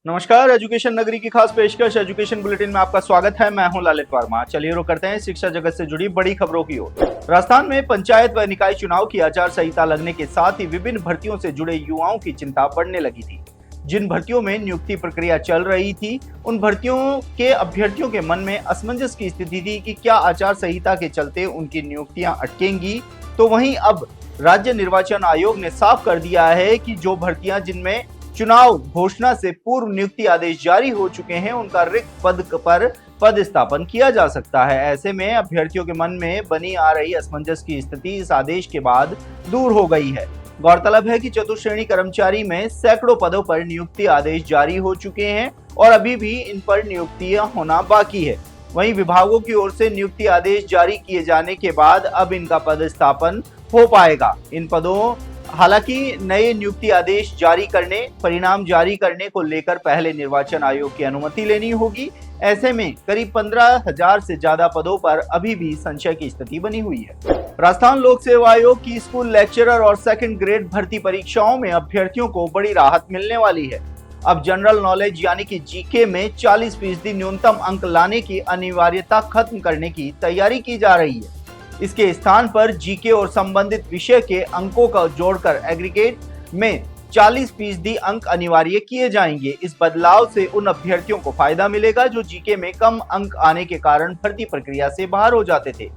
नमस्कार। एजुकेशन नगरी की खास पेशकश एजुकेशन बुलेटिन में आपका स्वागत है। मैं हूं ललित वर्मा। चलिए रुक करते हैं शिक्षा जगत से जुड़ी बड़ी खबरों की ओर। राजस्थान में पंचायत व निकाय चुनाव की आचार संहिता लगने के साथ ही विभिन्न भर्तियों से जुड़े युवाओं की चिंता बढ़ने लगी थी। जिन भर्तियों में नियुक्ति प्रक्रिया चल रही थी, उन भर्तियों के अभ्यर्थियों के मन में असमंजस की स्थिति थी कि क्या आचार संहिता के चलते उनकी नियुक्तियां अटकेंगी। तो वहीं अब राज्य निर्वाचन आयोग ने साफ कर दिया है कि जो भर्तियां जिनमें चुनाव घोषणा से पूर्व नियुक्ति आदेश जारी हो चुके हैं, उनका रिक्त पद पर पदस्थापन किया जा सकता है। ऐसे में अभ्यर्थियों के मन में बनी आ रही असमंजस की स्थिति इस आदेश के बाद दूर हो गई है। गौरतलब है कि चतुर्श्रेणी कर्मचारी में सैकड़ों पदों पर नियुक्ति आदेश जारी हो चुके हैं और अभी भी इन पर नियुक्तियां होना बाकी है। वहीं विभागों की ओर से नियुक्ति आदेश जारी किए जाने के बाद अब इनका पदस्थापन हो पाएगा। इन पदों हालांकि नए नियुक्ति आदेश जारी करने, परिणाम जारी करने को लेकर पहले निर्वाचन आयोग की अनुमति लेनी होगी। ऐसे में करीब 15,000 से ज्यादा पदों पर अभी भी संशय की स्थिति बनी हुई है। राजस्थान लोक सेवा आयोग की स्कूल लेक्चरर और सेकंड ग्रेड भर्ती परीक्षाओं में अभ्यर्थियों को बड़ी राहत मिलने वाली है। अब जनरल नॉलेज यानी कि जीके में 40% न्यूनतम अंक लाने की अनिवार्यता खत्म करने की तैयारी की जा रही है। इसके स्थान पर जीके और संबंधित विषय के अंकों का जोड़कर एग्रीगेट में 40% अंक अनिवार्य किए जाएंगे। इस बदलाव से उन अभ्यर्थियों को फायदा मिलेगा जो जीके में कम अंक आने के कारण भर्ती प्रक्रिया से बाहर हो जाते थे।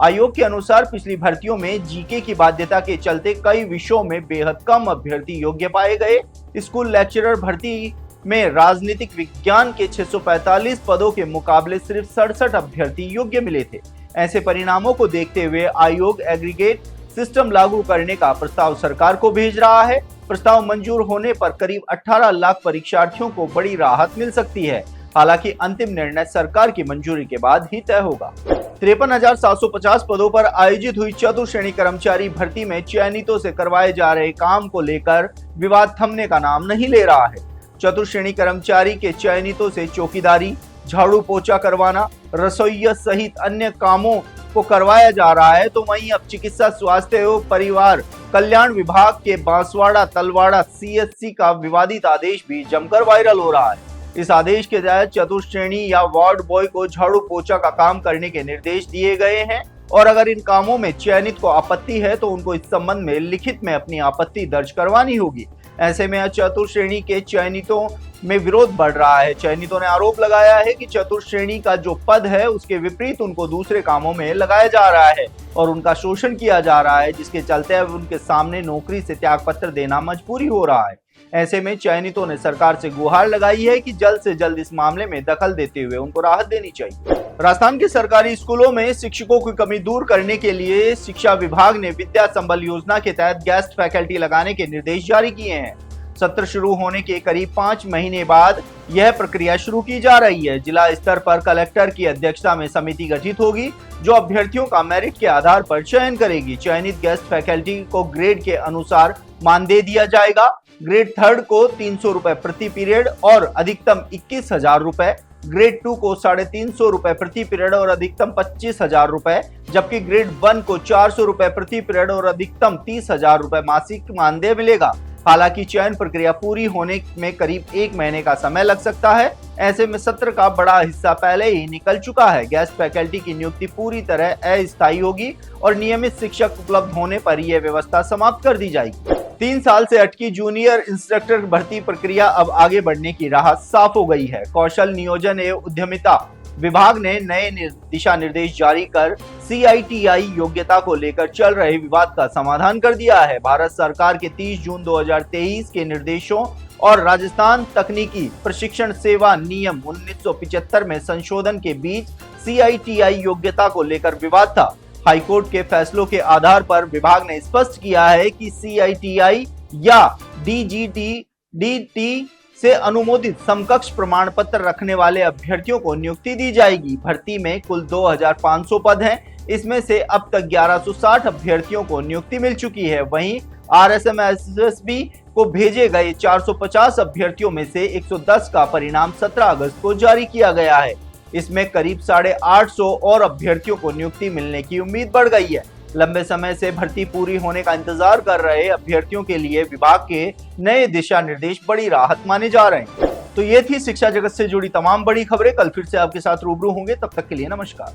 आयोग के अनुसार पिछली भर्तियों में जीके की बाध्यता के चलते कई विषयों में बेहद कम अभ्यर्थी योग्य पाए गए। स्कूल लेक्चरर भर्ती में राजनीतिक विज्ञान के 645 पदों के मुकाबले सिर्फ 67 अभ्यर्थी योग्य मिले थे। ऐसे परिणामों को देखते हुए आयोग एग्रीगेट सिस्टम लागू करने का प्रस्ताव सरकार को भेज रहा है। प्रस्ताव मंजूर होने पर करीब 18 लाख परीक्षार्थियों को बड़ी राहत मिल सकती है। हालांकि अंतिम निर्णय सरकार की मंजूरी के बाद ही तय होगा। 53,750 पदों पर आयोजित हुई चतुर्श्रेणी कर्मचारी भर्ती में चयनितों से करवाए जा रहे काम को लेकर विवाद थमने का नाम नहीं ले रहा है। चतुर्श्रेणी कर्मचारी के चयनितों से चौकीदारी, झाड़ू पोछा करवाना, रसोइया सहित अन्य कामों को करवाया जा रहा है। तो वहीं अब चिकित्सा, स्वास्थ्य एवं परिवार कल्याण विभाग के बांसवाड़ा तलवाड़ा सीएचसी का विवादित आदेश भी जमकर वायरल हो रहा है। इस आदेश के तहत चतुर्श्रेणी या वार्ड बॉय को झाड़ू पोछा का काम करने के निर्देश दिए गए हैं और अगर इन कामों में चयनित को आपत्ति है तो उनको इस संबंध में लिखित में अपनी आपत्ति दर्ज करवानी होगी। ऐसे में चतुर्श्रेणी के चयनितों में विरोध बढ़ रहा है। चयनितों ने आरोप लगाया है कि चतुर्श्रेणी का जो पद है उसके विपरीत उनको दूसरे कामों में लगाया जा रहा है और उनका शोषण किया जा रहा है, जिसके चलते अब उनके सामने नौकरी से त्यागपत्र देना मजबूरी हो रहा है। ऐसे में चयनितों ने सरकार से गुहार लगाई है कि जल्द से जल्द इस मामले में दखल देते हुए उनको राहत देनी चाहिए। राजस्थान के सरकारी स्कूलों में शिक्षकों की कमी दूर करने के लिए शिक्षा विभाग ने विद्या संबल योजना के तहत गेस्ट फैकल्टी लगाने के निर्देश जारी किए हैं। सत्र शुरू होने के करीब 5 महीने बाद यह प्रक्रिया शुरू की जा रही है। जिला स्तर पर कलेक्टर की अध्यक्षता में समिति गठित होगी जो अभ्यर्थियों का मेरिट के आधार पर चयन करेगी। चयनित गेस्ट फैकल्टी को ग्रेड के अनुसार मानदेय दिया जाएगा। ग्रेड 3 को 300 रुपए प्रति पीरियड और अधिकतम 21,000 रुपए, ग्रेड 2 को 350 रुपए प्रति पीरियड और अधिकतम 25,000 रुपए, जबकि ग्रेड 1 को 400 रुपए प्रति पीरियड और अधिकतम 30,000 रुपए मासिक मानदेय मिलेगा। हालांकि चयन प्रक्रिया पूरी होने में करीब 1 महीने का समय लग सकता है। ऐसे में सत्र का बड़ा हिस्सा पहले ही निकल चुका है। गेस्ट फैकल्टी की नियुक्ति पूरी तरह अस्थायी होगी और नियमित शिक्षक उपलब्ध होने पर यह व्यवस्था समाप्त कर दी जाएगी। 3 साल से अटकी जूनियर इंस्ट्रक्टर भर्ती प्रक्रिया अब आगे बढ़ने की राह साफ हो गई है। कौशल नियोजन एवं उद्यमिता विभाग ने नए दिशा निर्देश जारी कर CITI योग्यता को लेकर चल रहे विवाद का समाधान कर दिया है। भारत सरकार के 30 जून 2023 के निर्देशों और राजस्थान तकनीकी प्रशिक्षण सेवा नियम 1975 में संशोधन के बीच CITI योग्यता को लेकर विवाद था। हाईकोर्ट के फैसलों के आधार पर विभाग ने स्पष्ट किया है कि CITI या DGT से अनुमोदित समकक्ष प्रमाण पत्र रखने वाले अभ्यर्थियों को नियुक्ति दी जाएगी। भर्ती में कुल 2,500 पद हैं। इसमें से अब तक 1160 अभ्यर्थियों को नियुक्ति मिल चुकी है। वहीं RSMSSB को भेजे गए 450 अभ्यर्थियों में से 110 का परिणाम 17 अगस्त को जारी किया गया है। इसमें करीब 850 और अभ्यर्थियों को नियुक्ति मिलने की उम्मीद बढ़ गई है। लंबे समय से भर्ती पूरी होने का इंतजार कर रहे अभ्यर्थियों के लिए विभाग के नए दिशा निर्देश बड़ी राहत माने जा रहे हैं। तो ये थी शिक्षा जगत से जुड़ी तमाम बड़ी खबरें। कल फिर से आपके साथ रूबरू होंगे, तब तक के लिए नमस्कार।